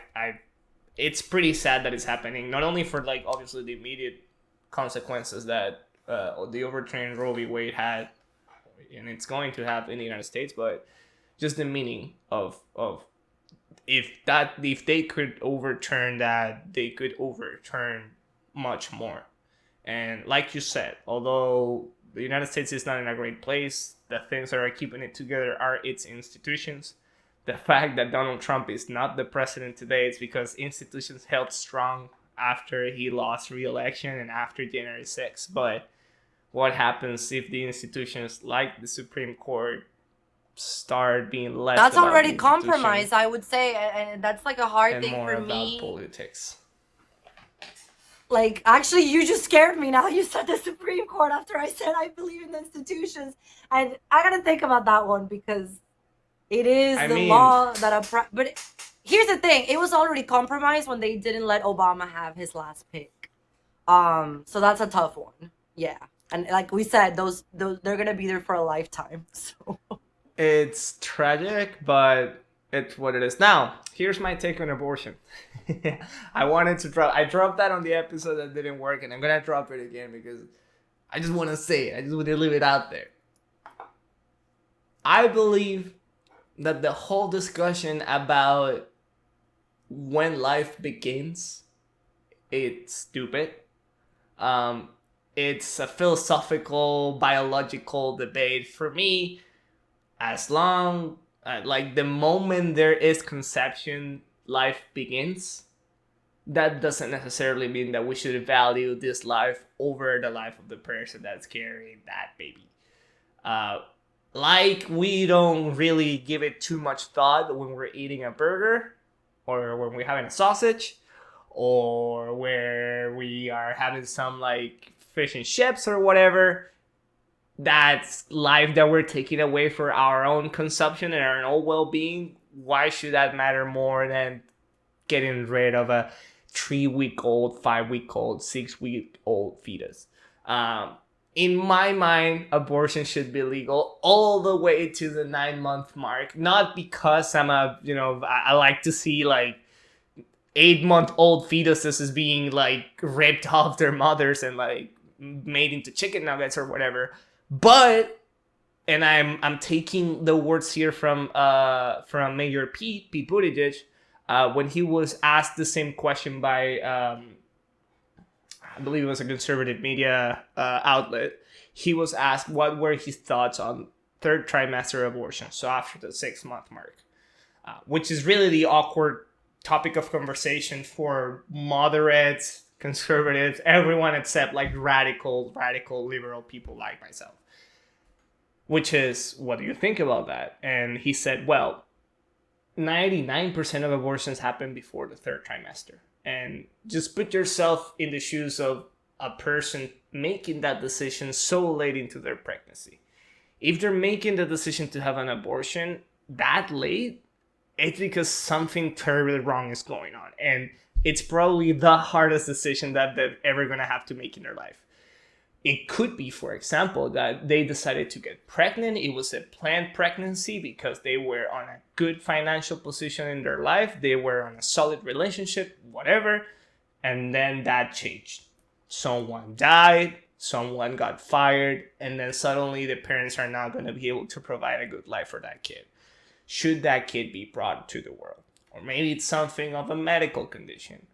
It's pretty sad that it's happening. Not only for like obviously the immediate consequences that the overturning Roe v Wade had, and it's going to have in the United States, but just the meaning of if they could overturn that, they could overturn much more. And like you said, although the United States is not in a great place, the things that are keeping it together are its institutions. The fact that Donald Trump is not the president today is because institutions held strong after he lost re-election and after January 6th. But what happens if the institutions like the Supreme Court start being less That's about already the institution compromised, I would say, and that's like a hard and thing more for about me. politics? Like, actually, you just scared me now. You said the Supreme Court after I said I believe in the institutions. And I gotta think about that one because it is I the mean- law that but here's the thing. It was already compromised when they didn't let Obama have his last pick. So that's a tough one. Yeah. And like we said, those they're gonna be there for a lifetime. So It's tragic, but it's what it is. Now, here's my take on abortion. I dropped that on the episode that didn't work, and I'm gonna drop it again because I just want to say it. I just want to leave it out there. I believe that the whole discussion about when life begins, it's stupid. It's a philosophical, biological debate. For me, as long like the moment there is conception, life begins. That doesn't necessarily mean that we should value this life over the life of the person that's carrying that baby. Like we don't really give it too much thought when we're eating a burger, or when we're having a sausage, or where we are having some like fish and chips or whatever. That's life that we're taking away for our own consumption and our own well-being. Why should that matter more than getting rid of a 3-week-old, 5-week-old, 6-week-old fetus? in my mind, abortion should be legal all the way to the 9-month mark. Not because I like to see like 8-month-old fetuses is being like ripped off their mothers and like made into chicken nuggets or whatever. But and I'm taking the words here from Mayor Pete Buttigieg, when he was asked the same question by I believe it was a conservative media outlet. He was asked what were his thoughts on third trimester abortion, so after the 6-month mark, which is really the awkward topic of conversation for moderates, conservatives, everyone except like radical liberal people like myself. Which is, what do you think about that? And he said, well, 99% of abortions happen before the third trimester. And just put yourself in the shoes of a person making that decision so late into their pregnancy. If they're making the decision to have an abortion that late, it's because something terribly wrong is going on. And it's probably the hardest decision that they're ever going to have to make in their life. It could be, for example, that they decided to get pregnant. It was a planned pregnancy because they were on a good financial position in their life. They were on a solid relationship, whatever. And then that changed. Someone died, someone got fired, and then suddenly the parents are not going to be able to provide a good life for that kid. Should that kid be brought to the world? Or maybe it's something of a medical condition.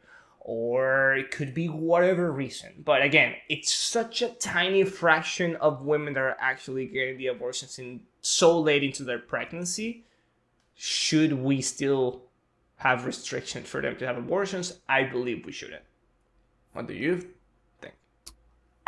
Or it could be whatever reason. But again, it's such a tiny fraction of women that are actually getting the abortions in so late into their pregnancy. Should we still have restrictions for them to have abortions? I believe we shouldn't. What do you think?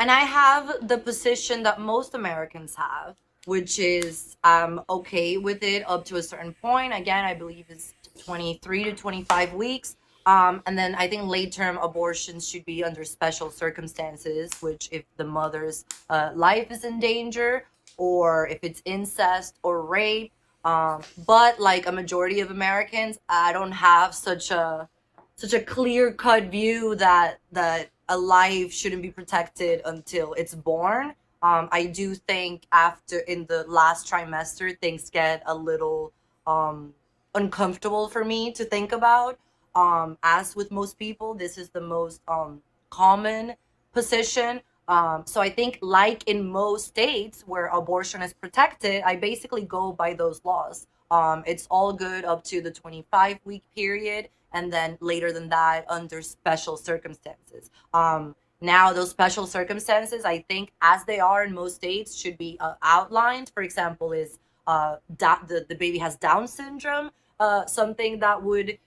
And I have the position that most Americans have, which is I'm okay with it up to a certain point. Again, I believe it's 23 to 25 weeks. And then I think late-term abortions should be under special circumstances, which if the mother's life is in danger, or if it's incest or rape. But like a majority of Americans, I don't have such a clear-cut view that a life shouldn't be protected until it's born. I do think after in the last trimester, things get a little uncomfortable for me to think about. As with most people, this is the most common position. So I think like in most states where abortion is protected, I basically go by those laws. It's all good up to the 25-week period, and then later than that under special circumstances. Now, those special circumstances, I think, as they are in most states, should be outlined. For example, is the baby has Down syndrome, something that would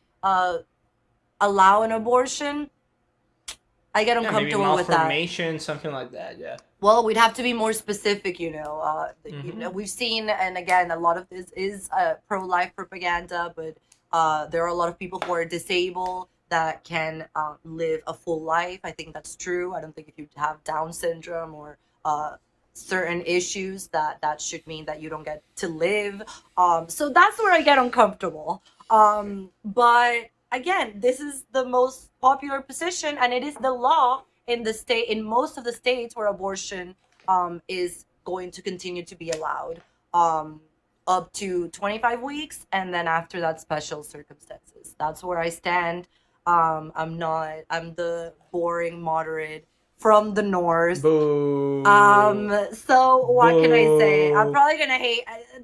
allow an abortion. I get uncomfortable with that. Malformation, something like that, yeah. Well, we'd have to be more specific, you know. You know, we've seen, and again, a lot of this is pro-life propaganda, but there are a lot of people who are disabled that can live a full life. I think that's true. I don't think if you have Down syndrome or certain issues that should mean that you don't get to live. So that's where I get uncomfortable. But again, this is the most popular position, and it is the law in the state, in most of the states where abortion is going to continue to be allowed up to 25 weeks, and then after that, special circumstances. That's where I stand. I'm the boring moderate from the north. Boo. So what can I say? I'm probably gonna hate.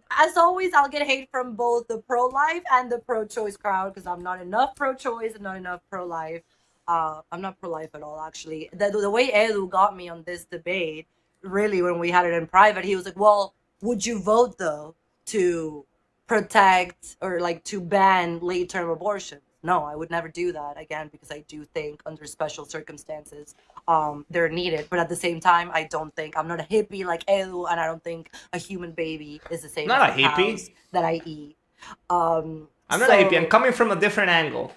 As always, I'll get hate from both the pro-life and the pro-choice crowd because I'm not enough pro-choice and not enough pro-life. I'm not pro-life at all, actually. The way Edu got me on this debate, really, when we had it in private, he was like, "Well, would you vote though to protect or like to ban late-term abortion?" No, I would never do that, again, because I do think under special circumstances, they're needed. But at the same time, I don't think, I'm not a hippie like Edu, and I don't think a human baby is the same Not as a hippie. cows that I eat. I'm not a hippie. I'm coming from a different angle.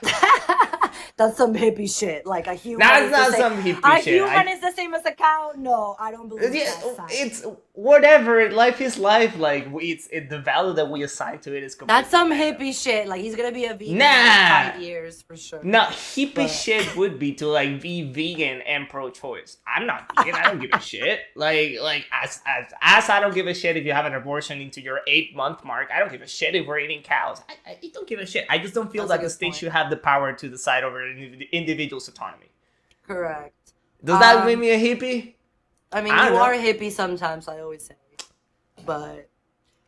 That's some hippie shit. Like a human. That's is not the same. some hippie A shit. human is the same as a cow. No, I don't believe Yeah, that. Science. it's whatever. Life is life. Like the value that we assign to it is completely That's some random. hippie shit. Like he's gonna be a vegan Nah. in 5 years for sure. No, hippie But- shit would be to like be vegan and pro-choice. I'm not vegan. I don't give a shit. Like as I don't give a shit if you have an abortion into your 8-month mark. I don't give a shit if we're eating cows. I don't give a shit. I just don't feel That's a that the good state point. should have the power to decide over an individual's autonomy. Correct. Does that make me a hippie? I mean, I don't you know. are a hippie sometimes. I always say, but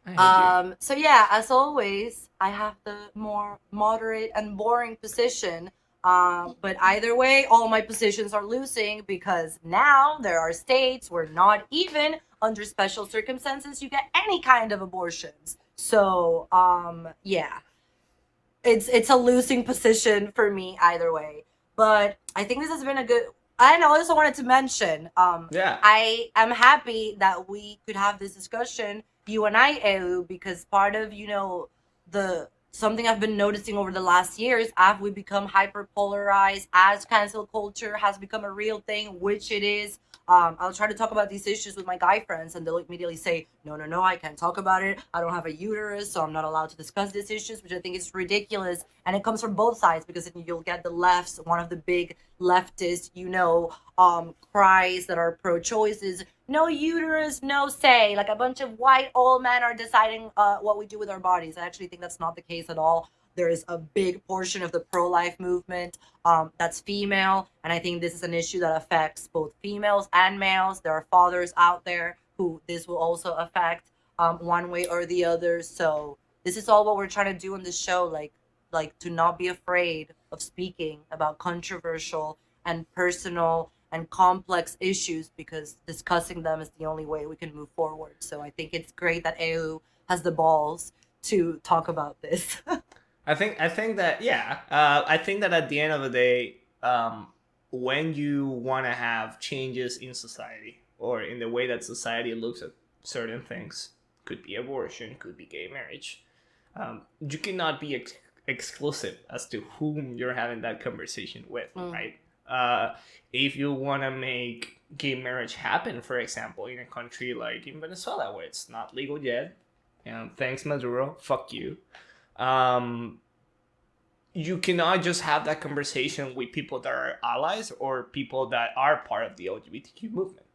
I hate you. so yeah, as always, I have the more moderate and boring position. But either way, all my positions are losing because now there are states where not even under special circumstances you get any kind of abortions. So yeah, it's a losing position for me either way. But I think this has been a good. And I also wanted to mention, Yeah. I am happy that we could have this discussion, you and I, Elu, because part of, the something I've been noticing over the last years, as we become hyper polarized, as cancel culture has become a real thing, which it is. I'll try to talk about these issues with my guy friends, and they'll immediately say, no, I can't talk about it. I don't have a uterus, so I'm not allowed to discuss these issues, which I think is ridiculous. And it comes from both sides, because you'll get the lefts, one of the big leftist, cries that are pro-choice is no uterus, no say. Like a bunch of white old men are deciding what we do with our bodies. I actually think that's not the case at all. There is a big portion of the pro-life movement that's female, and I think this is an issue that affects both females and males. There are fathers out there who this will also affect one way or the other. So this is all what we're trying to do on this show, like to not be afraid of speaking about controversial and personal and complex issues, because discussing them is the only way we can move forward. So I think it's great that EU has the balls to talk about this. I think that I think that at the end of the day, when you want to have changes in society or in the way that society looks at certain things, could be abortion, could be gay marriage, you cannot be exclusive as to whom you're having that conversation with, right? If you want to make gay marriage happen, for example, in a country like in Venezuela where it's not legal yet, thanks Maduro, fuck you. You cannot just have that conversation with people that are allies or people that are part of the LGBTQ movement,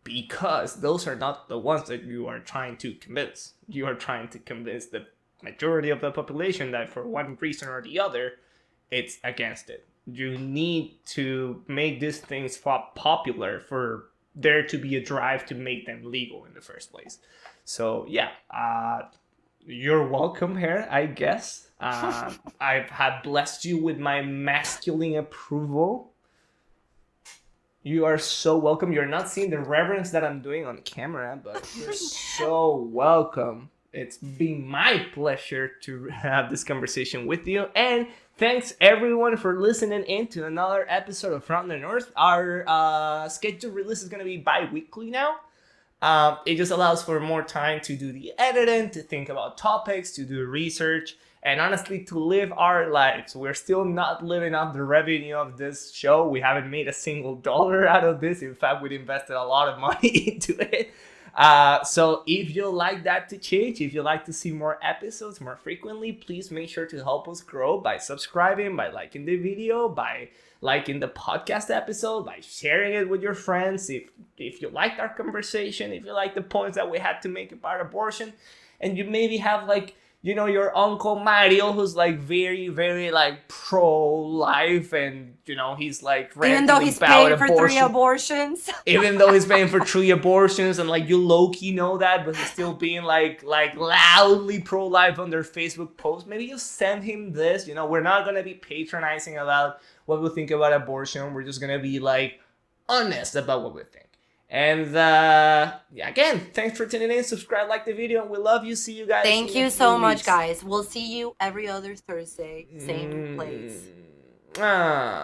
because those are not the ones that you are trying to convince. You are trying to convince the majority of the population that for one reason or the other, it's against it. You need to make these things popular for there to be a drive to make them legal in the first place. So yeah, you're welcome here, I guess. I have blessed you with my masculine approval. You are so welcome. You're not seeing the reverence that I'm doing on camera, but you're so welcome. It's been my pleasure to have this conversation with you. And thanks everyone for listening in to another episode of From the North. Our scheduled release is going to be bi-weekly now. It just allows for more time to do the editing, to think about topics, to do research, and honestly to live our lives. We're still not living off the revenue of this show. We haven't made a single dollar out of this. In fact, we've invested a lot of money into it. So if you'd like that to change, if you'd like to see more episodes more frequently, please make sure to help us grow by subscribing, by liking the video, by liking the podcast episode, by sharing it with your friends. If you liked our conversation, if you like the points that we had to make about abortion, and you maybe have your Uncle Mario who's very, very pro-life, and he's even though he's paying for 3 abortions. Even though he's paying for 3 abortions, and you low-key know that, but he's still being loudly pro-life on their Facebook posts. Maybe you send him this. We're not gonna be patronizing about what we think about abortion. We're just gonna be honest about what we think. And again, thanks for tuning in. Subscribe, like the video, and we love you. See you guys. Thank you so much, guys. We'll see you every other Thursday, same place.